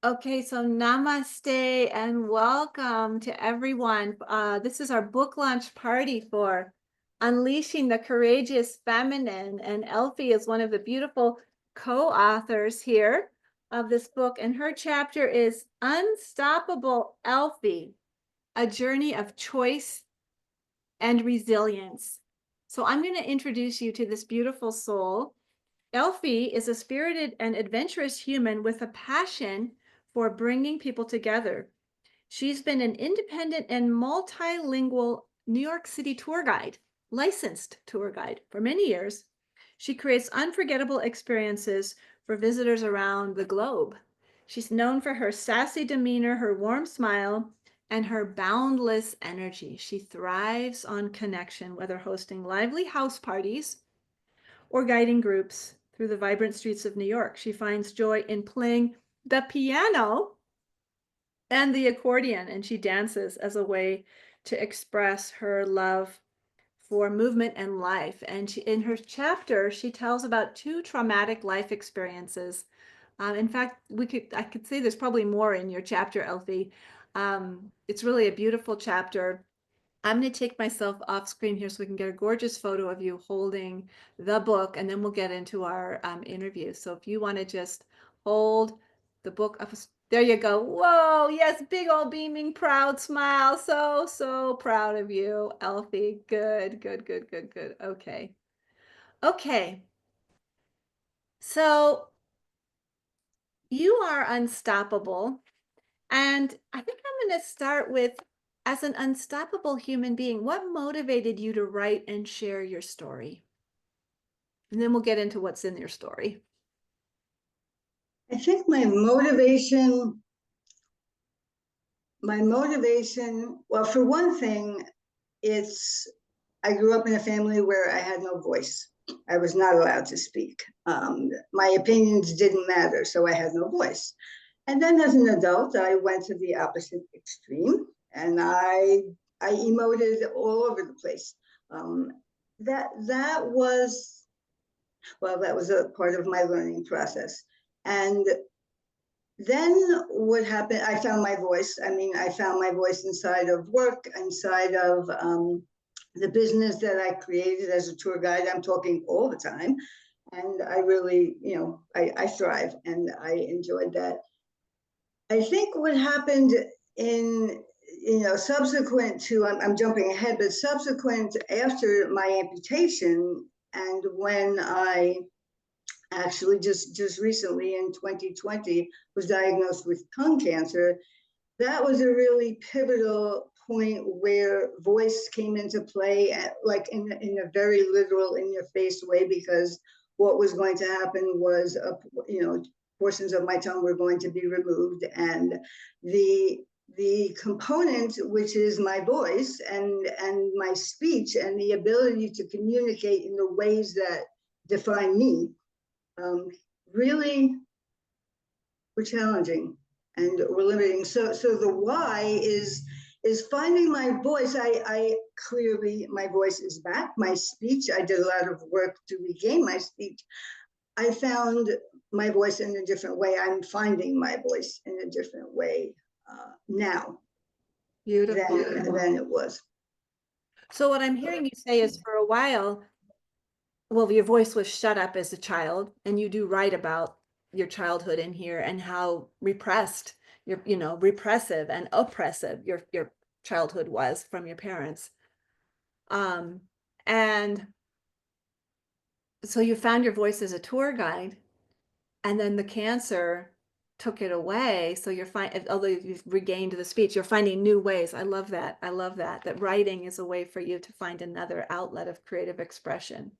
Okay, so namaste and welcome to everyone. This is our book launch party for Unleashing the Courageous Feminine, and Elfie is one of the beautiful co-authors here of this book, and her chapter is Unstoppable Elfie, A Journey of Choice and Resilience. So I'm going to introduce you to this beautiful soul. Elfie is a spirited and adventurous human with a passion for bringing people together. She's been an independent and multilingual New York City tour guide, licensed tour guide for many years. She creates unforgettable experiences for visitors around the globe. She's known for her sassy demeanor, her warm smile, and her boundless energy. She thrives on connection, whether hosting lively house parties or guiding groups through the vibrant streets of New York. She finds joy in playing the piano and the accordion, and she dances as a way to express her love for movement and life. And in her chapter, she tells about two traumatic life experiences. In fact, I could say there's probably more in your chapter, Elfie. It's really a beautiful chapter. I'm going to take myself off screen here so we can get a gorgeous photo of you holding the book, and then we'll get into our interview. So if you want to just hold the book up, there you go. Whoa, yes, big old beaming, proud smile. So proud of you, Elfie. Good, good, good, good, good. Okay. Okay. So you are unstoppable. And I think I'm going to start with, as an unstoppable human being, what motivated you to write and share your story? And then we'll get into what's in your story. I think well, for one thing, it's I grew up in a family where I had no voice. I was not allowed to speak. My opinions didn't matter, so I had no voice. And then as an adult, I went to the opposite extreme, and I emoted all over the place. Um, that was that was a part of my learning process. And then what happened, I found my voice. I mean, I found my voice inside of work, inside of the business that I created as a tour guide. I'm talking all the time. And I really, I thrive and I enjoyed that. I think what happened in, subsequent to, I'm jumping ahead, but subsequent after my amputation, and when I actually just recently in 2020 was diagnosed with tongue cancer, that was a really pivotal point where voice came into play, like in a very literal, in your face way, because what was going to happen was, portions of my tongue were going to be removed, and the component, which is my voice and my speech and the ability to communicate in the ways that define me, um, really were challenging and were limiting. So the why is finding my voice. I clearly, my voice is back. My speech, I did a lot of work to regain my speech. I found my voice in a different way. I'm finding my voice in a different way now Beautiful. than it was. So what I'm hearing you say is, for a while, well, your voice was shut up as a child, and you do write about your childhood in here and how repressed repressive and oppressive your childhood was from your parents. And so you found your voice as a tour guide, and then the cancer took it away. So although you've regained the speech, you're finding new ways. I love that. I love that writing is a way for you to find another outlet of creative expression.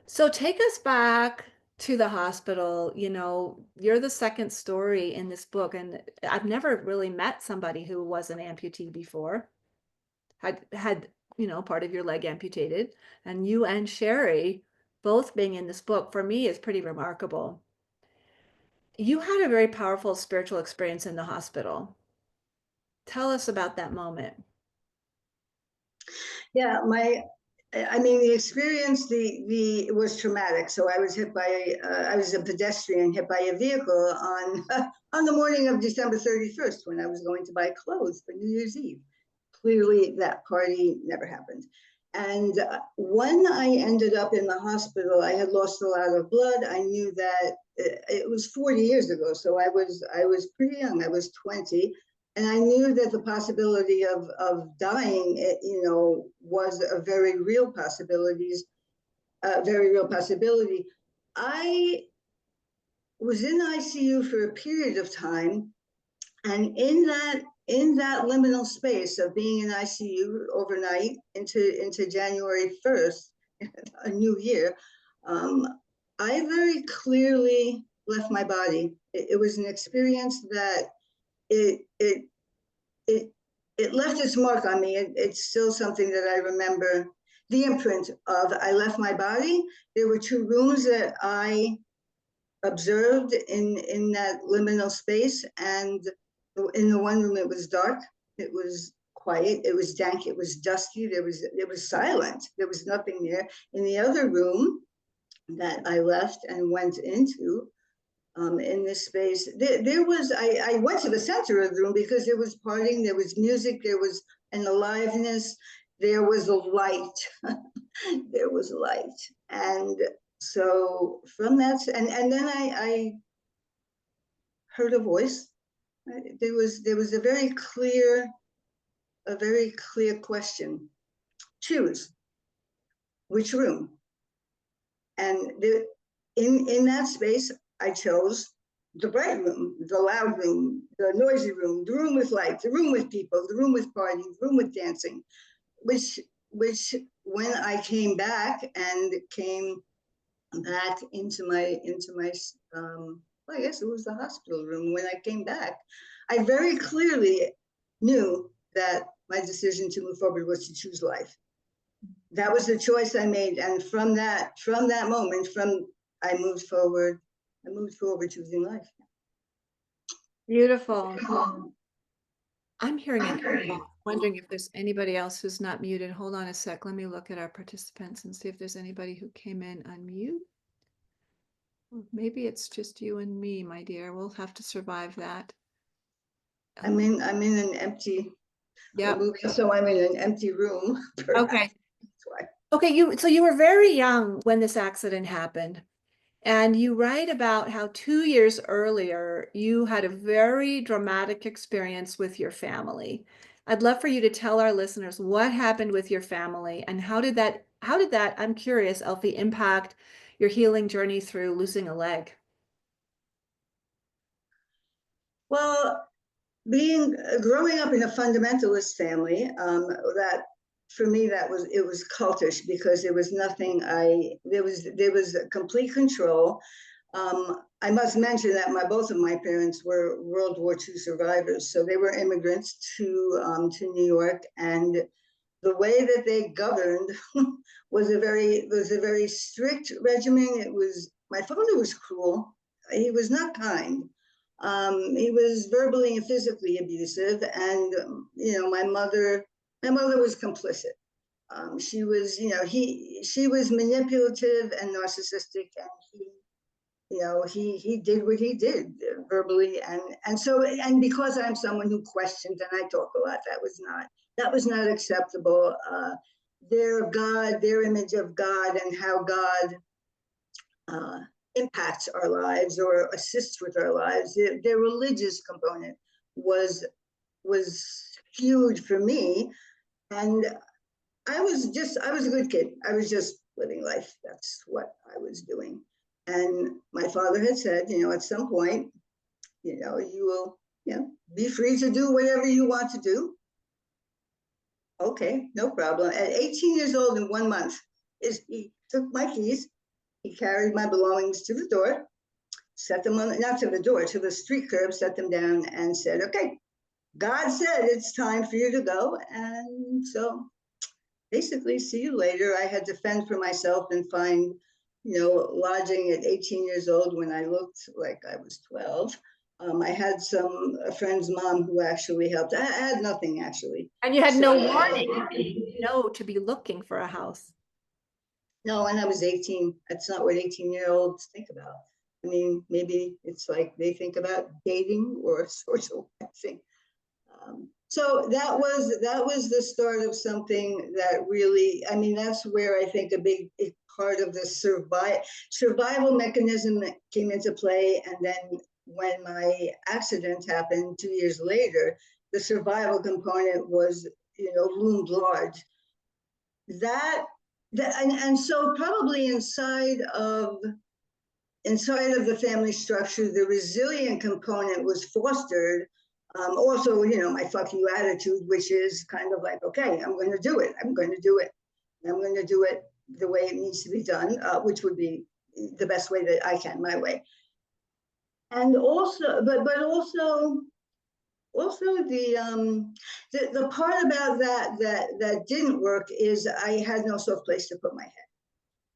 So take us back to the hospital. You're the second story in this book, and I've never really met somebody who was an amputee before, had part of your leg amputated, and you and Sherry both being in this book, for me, is pretty remarkable. You had a very powerful spiritual experience in the hospital. Tell us about that moment. Yeah, I mean, the experience, it was traumatic. So I was hit by, I was a pedestrian hit by a vehicle on on the morning of December 31st when I was going to buy clothes for New Year's Eve. Clearly, that party never happened. And when I ended up in the hospital, I had lost a lot of blood. I knew that it was 40 years ago, so I was pretty young. I was 20. And I knew that the possibility of dying, you know, was a very real possibility. I was in ICU for a period of time, and in that liminal space of being in ICU overnight into January 1st, a new year, I very clearly left my body. It was an experience that it it it it left its mark on me. It's still something that I remember. The imprint of I left my body. There were two rooms that I observed in that liminal space, and in the one room it was dark, it was quiet, it was dank, it was dusty, it was silent, there was nothing there. In the other room that I left and went into, in this space, there was, I went to the center of the room because there was partying, there was music, there was an aliveness, there was a light. There was light. And so from that, and then I heard a voice. There was a very clear question. Choose which room. And in that space, I chose the bright room, the loud room, the noisy room, the room with light, the room with people, the room with partying, the room with dancing, which when I came back into my well, I guess it was the hospital room. When I came back, I very clearly knew that my decision to move forward was to choose life. That was the choice I made, and from that moment, I moved forward choosing life. Beautiful. I'm hearing an echo. Wondering if there's anybody else who's not muted. Hold on a sec. Let me look at our participants and see if there's anybody who came in on mute. Maybe it's just you and me, my dear. We'll have to survive that. I'm in an empty. Yeah. So I'm in an empty room. Okay. Okay. So you were very young when this accident happened. And you write about how 2 years earlier, you had a very dramatic experience with your family. I'd love for you to tell our listeners what happened with your family and how did that, I'm curious, Elfie, impact your healing journey through losing a leg? Well, growing up in a fundamentalist family, that for me it was cultish because there was nothing there was complete control. I must mention that both of my parents were World War II survivors, so they were immigrants to New York, and the way that they governed was a very strict regimen. My father was cruel. He was not kind. He was verbally and physically abusive, and you know, my mother was complicit. She was, you know, she was manipulative and narcissistic, and he did what he did verbally, and because I'm someone who questioned and I talk a lot, that was not acceptable. Their image of God and how God impacts our lives or assists with our lives, their religious component was huge for me. And I was a good kid. I was just living life. That's what I was doing. And my father had said, you know, at some point, you know, you will, you know, be free to do whatever you want to do. Okay, no problem. At 18 years old in 1 month, he took my keys, he carried my belongings to the door, set them on, not to the door, to the street curb, set them down and said, okay, God said it's time for you to go. And so basically, see you later. I had to fend for myself and find, you know, lodging at 18 years old when I looked like I was 12. I had a friend's mom who actually helped. I had nothing actually. And you had no warning. You didn't know to be looking for a house. No, when I was 18, that's not what 18-year-olds think about. I mean, maybe it's like they think about dating or socializing. So that was the start of something that really, I mean, that's where I think a big part of the survival mechanism that came into play. And then when my accident happened 2 years later, the survival component was, loomed large. And so probably inside of the family structure, the resilient component was fostered. Also, my fuck you attitude, which is kind of like, okay, I'm going to do it. I'm going to do it. I'm going to do it the way it needs to be done, which would be the best way that I can, my way. And also, but also the part about that didn't work is I had no soft place to put my head.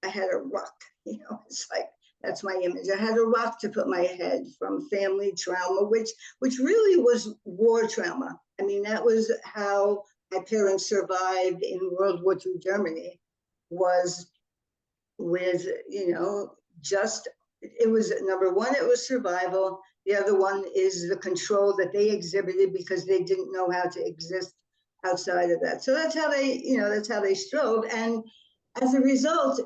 I had a rock, it's like, that's my image. I had a rock to put my head from family trauma, which really was war trauma. I mean, that was how my parents survived in World War II Germany, was with, it was number one, it was survival. The other one is the control that they exhibited because they didn't know how to exist outside of that. So that's how they strove. And as a result,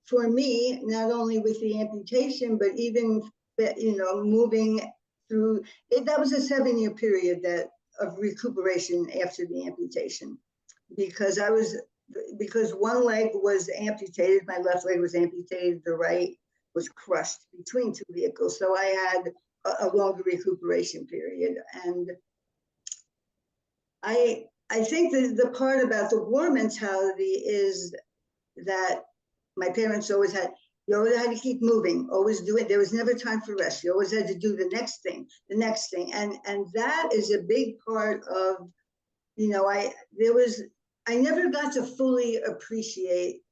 for me, not only with the amputation, but even, moving through it, that was a 7-year period of recuperation after the amputation, because one leg was amputated, my left leg was amputated, the right was crushed between two vehicles. So I had a longer recuperation period. And I think that the part about the war mentality is that my parents always had, you always had to keep moving, always do it. There was never time for rest. You always had to do the next thing. And that is a big part of, I never got to fully appreciate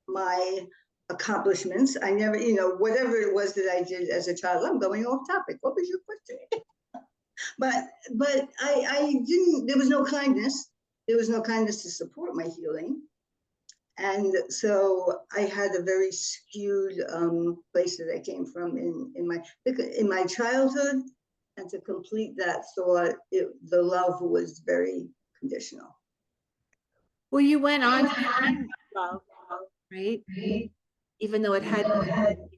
my accomplishments. I never, whatever it was that I did as a child, I'm going off topic. What was your question? but I didn't, there was no kindness. There was no kindness to support my healing. And so I had a very skewed place that I came from in my childhood. And to complete that thought, the love was very conditional. Well, you went on to find love, right? Even though it had your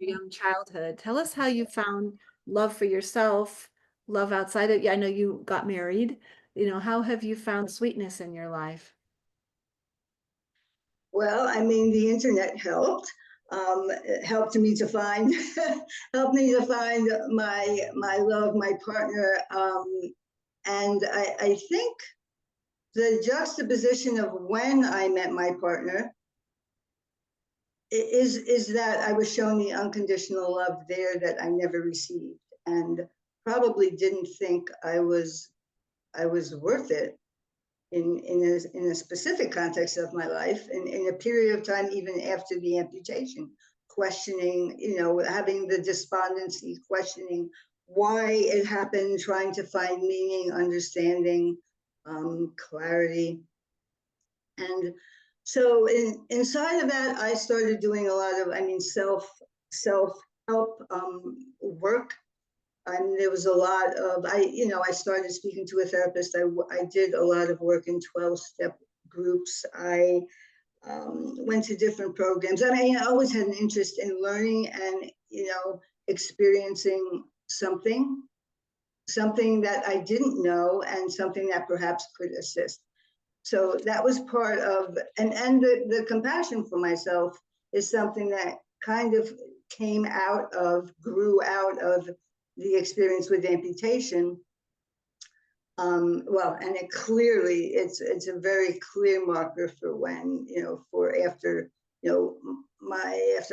young childhood. Tell us how you found love for yourself, love outside of, yeah, I know you got married. How have you found sweetness in your life? Well, I mean, the internet helped. It helped me to find my love, my partner, and I think the juxtaposition of when I met my partner is that I was shown the unconditional love there that I never received, and probably didn't think I was worth it in a specific context of my life, in a period of time, even after the amputation, questioning, having the despondency, questioning why it happened, trying to find meaning, understanding, clarity. And so inside of that, I started doing a lot of, self-help work. There was a lot of, I started speaking to a therapist. I did a lot of work in 12-step groups. I went to different programs. I mean, I always had an interest in learning and, experiencing something that I didn't know and something that perhaps could assist. So that was part of, and the compassion for myself is something that kind of grew out of the experience with amputation. And it's a very clear marker for when, after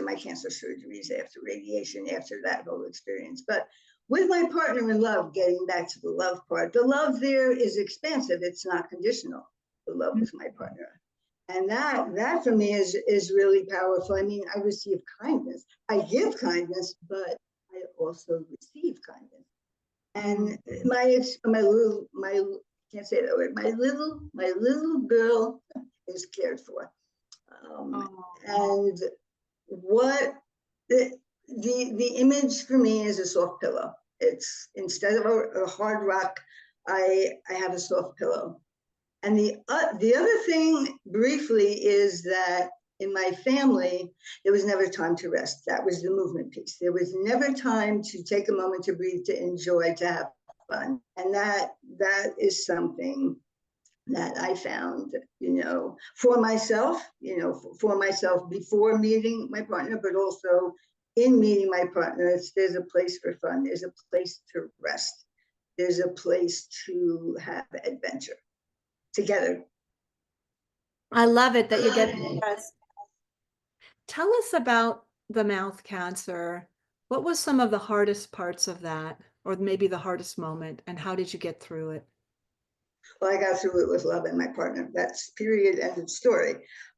my cancer surgeries, after radiation, after that whole experience. But with my partner in love, getting back to the love part, the love there is expansive. It's not conditional. The love with my partner. And that for me is really powerful. I mean, I receive kindness. I give kindness, but I also receive kindness. And my can't say that word, my little girl is cared for. Oh, And what the image for me is a soft pillow. It's instead of a hard rock, I have a soft pillow. And the other thing briefly is that in my family, there was never time to rest. That was the movement piece. There was never time to take a moment to breathe, to enjoy, to have fun. And that is something that I found, for myself, for myself before meeting my partner, but also in meeting my partner, there's a place for fun. There's a place to rest. There's a place to have adventure together. I love it that you get to rest. Tell us about the mouth cancer. What was some of the hardest parts of that, or maybe the hardest moment, and how did you get through it? Well, I got through it with love and my partner. That's period, end of story.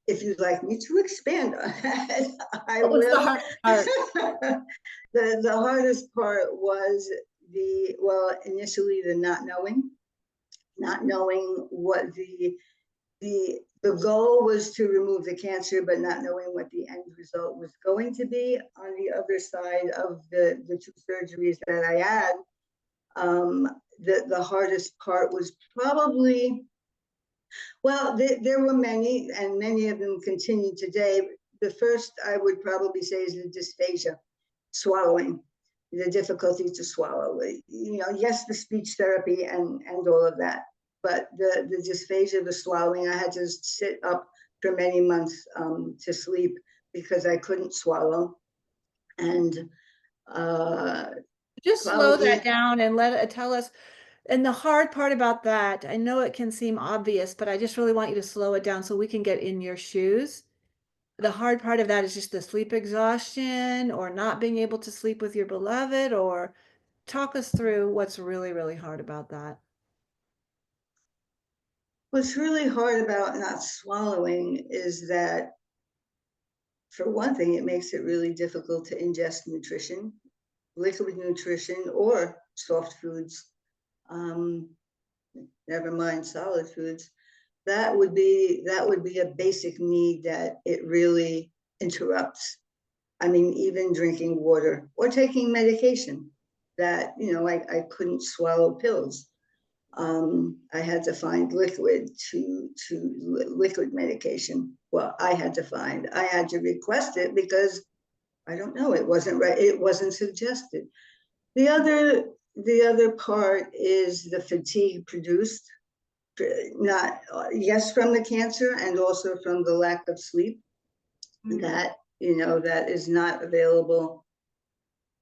If you'd like me to expand on that, I What was the will. hardest part? The hardest part was initially the not knowing what the goal was to remove the cancer, but not knowing what the end result was going to be on the other side of the two surgeries that I had. The hardest part was probably, there were many, and many of them continue today. The first I would probably say is the dysphagia, swallowing, the difficulty to swallow. Yes, the speech therapy and all of that, but the dysphagia, the swallowing, I had to sit up for many months to sleep because I couldn't swallow. And Just slow probably, that down and tell us. And the hard part about that, I know it can seem obvious, but I just really want you to slow it down so we can get in your shoes. The hard part of that is just the sleep exhaustion or not being able to sleep with your beloved, or talk us through what's really, really hard about that. what's really hard about not swallowing is that, for one thing, it makes it really difficult to ingest nutrition, liquid nutrition, or soft foods. Never mind solid foods. That would be a basic need that it really interrupts. I mean, even drinking water or taking medication that, I couldn't swallow pills. I had to find liquid liquid medication. Well, I had to request it because I don't know, it wasn't right. It wasn't suggested. The other part is the fatigue produced, not yes, from the cancer and also from the lack of sleep. That that is not available.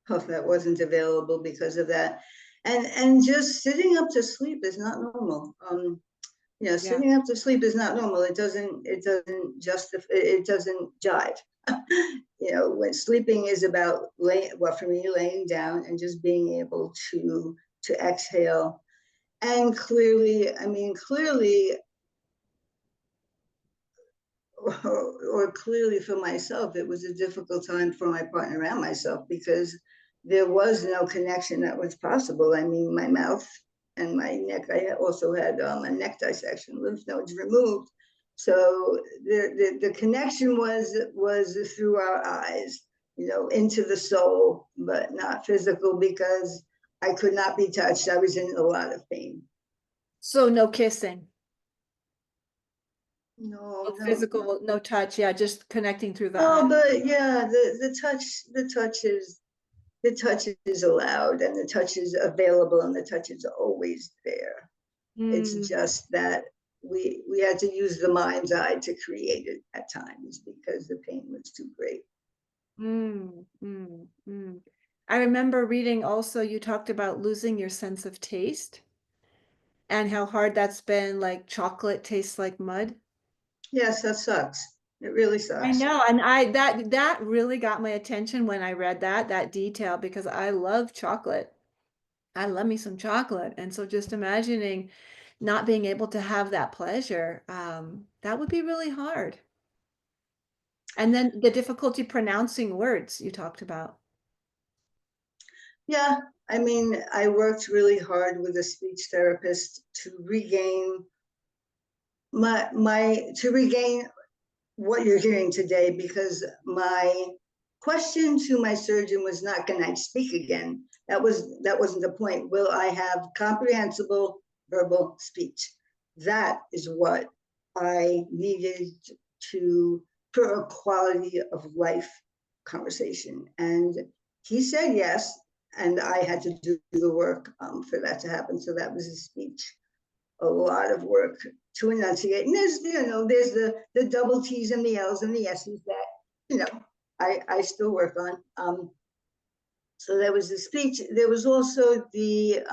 Oh, that wasn't available because of that. And just sitting up to sleep is not normal. Yeah. Sitting up to sleep is not normal. It doesn't justify, it doesn't jive. When sleeping is about for me, laying down and just being able to exhale. And clearly or clearly for myself, it was a difficult time for my partner and myself because there was no connection that was possible. I mean, my mouth and my neck, I also had a neck dissection, lymph nodes removed. So the connection was through our eyes, into the soul, but not physical because I could not be touched. I was in a lot of pain. So no kissing, No, no no, physical, no touch. Yeah, just connecting through the eye. oh, but yeah, the touch is allowed and the touch is available and the touch is always there. It's Mm, just that we had to use the mind's eye to create it at times because the pain was too great. mm, mm, mm. I remember reading also you talked about losing your sense of taste and how hard that's been, like chocolate tastes like mud. Yes, that sucks. It really I sucks. know, and that really got my attention when I read that detail because I love chocolate. I love me some chocolate. And so just imagining not being able to have that pleasure, that would be really hard. And then the difficulty pronouncing words you talked about. Yeah, I mean, I worked really hard with a speech therapist to regain my to regain what you're hearing today, because my question to my surgeon was not, can I speak again? That wasn't the point. Will I have comprehensible verbal speech? That is what I needed to, for a quality of life conversation. And he said yes, and I had to do the work for that to happen. So that was his speech. A lot of work to enunciate. And there's, there's the double T's and the L's and the S's that, I still work on. So there was the speech. There was also the,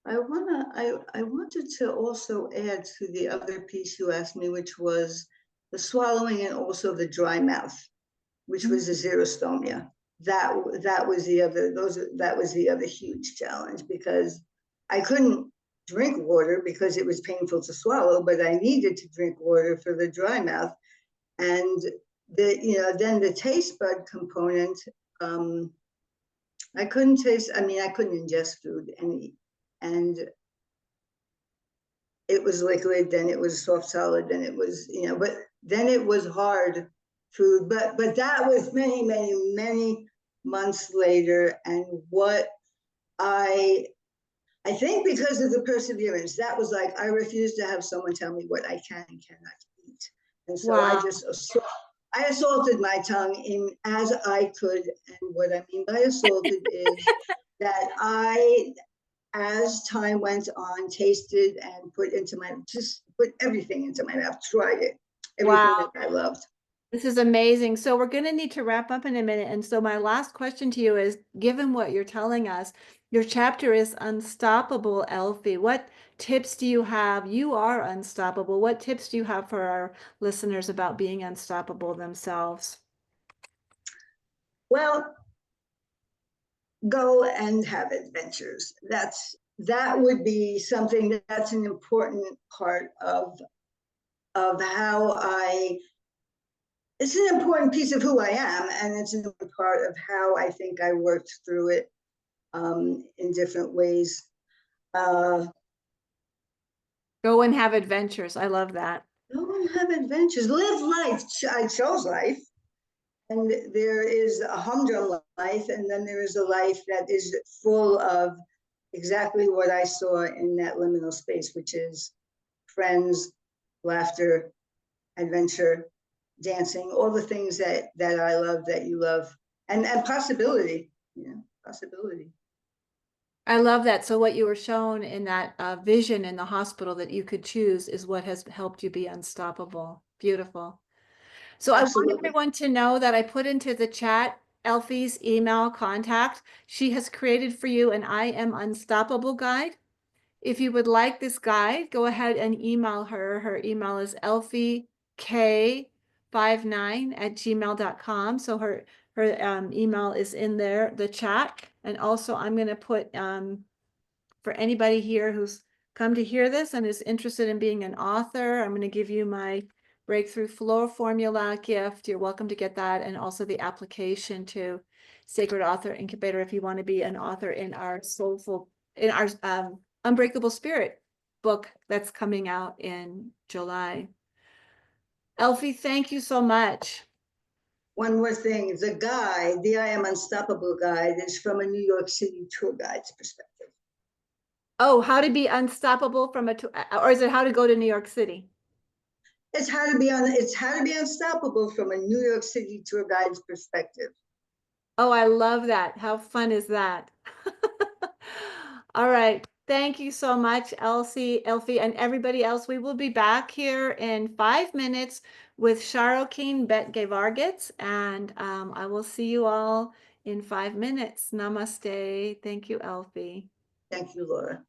I wanted to also add to the other piece you asked me, which was the swallowing and also the dry mouth, which was the xerostomia. That was the other huge challenge, because I couldn't drink water because it was painful to swallow, but I needed to drink water for the dry mouth. And then the taste bud component, I couldn't ingest food and it was liquid, then it was soft solid, then it was, but then it was hard food. But that was many, many, many months later. And what I think, because of the perseverance, that was like, I refuse to have someone tell me what I can and cannot eat. And so Wow. I assaulted my tongue in as I could. And what I mean by assaulted is that as time went on, tasted and just put everything into my mouth, tried it, everything Wow. that I loved. This is amazing. So we're going to need to wrap up in a minute. And so my last question to you is, given what you're telling us, your chapter is unstoppable, Elfie. What tips do you have? You are unstoppable. What tips do you have for our listeners about being unstoppable themselves? Well, go and have adventures. That would be something that's an important part of how it's an important piece of who I am, and it's an important part of how I think I worked through it in different ways. Go and have adventures. I love that. Go and have adventures. Live life. I chose life. And there is a humdrum life, and then there is a life that is full of exactly what I saw in that liminal space, which is friends, laughter, adventure, dancing, all the things that I love, that you love, and possibility, possibility. I love that. So what you were shown in that vision in the hospital that you could choose is what has helped you be unstoppable. Beautiful. So I want Absolutely. everyone to know that I put into the chat Elfie's email contact. She has created for you an I Am Unstoppable guide. If you would like this guide, go ahead and email her. Her email is elfiek59@gmail.com. So her email is in there, the chat. And also I'm going to put for anybody here who's come to hear this and is interested in being an author, I'm going to give you my Breakthrough Flow Formula gift. You're welcome to get that, and also the application to Sacred Author Incubator if you want to be an author in our Unbreakable Spirit book that's coming out in July. Elfie, thank you so much. One more thing, the guide, the I Am Unstoppable guide, is from a New York City tour guide's perspective. Oh, how to be unstoppable from or is it how to go to New York City? It's how to be unstoppable from a New York City tour guide's perspective. Oh, I love that. How fun is that? All right. Thank you so much, Elfie, and everybody else. We will be back here in 5 minutes with Sharokin Betgevargitz, and I will see you all in 5 minutes. Namaste. Thank you, Elfie. Thank you, Laura.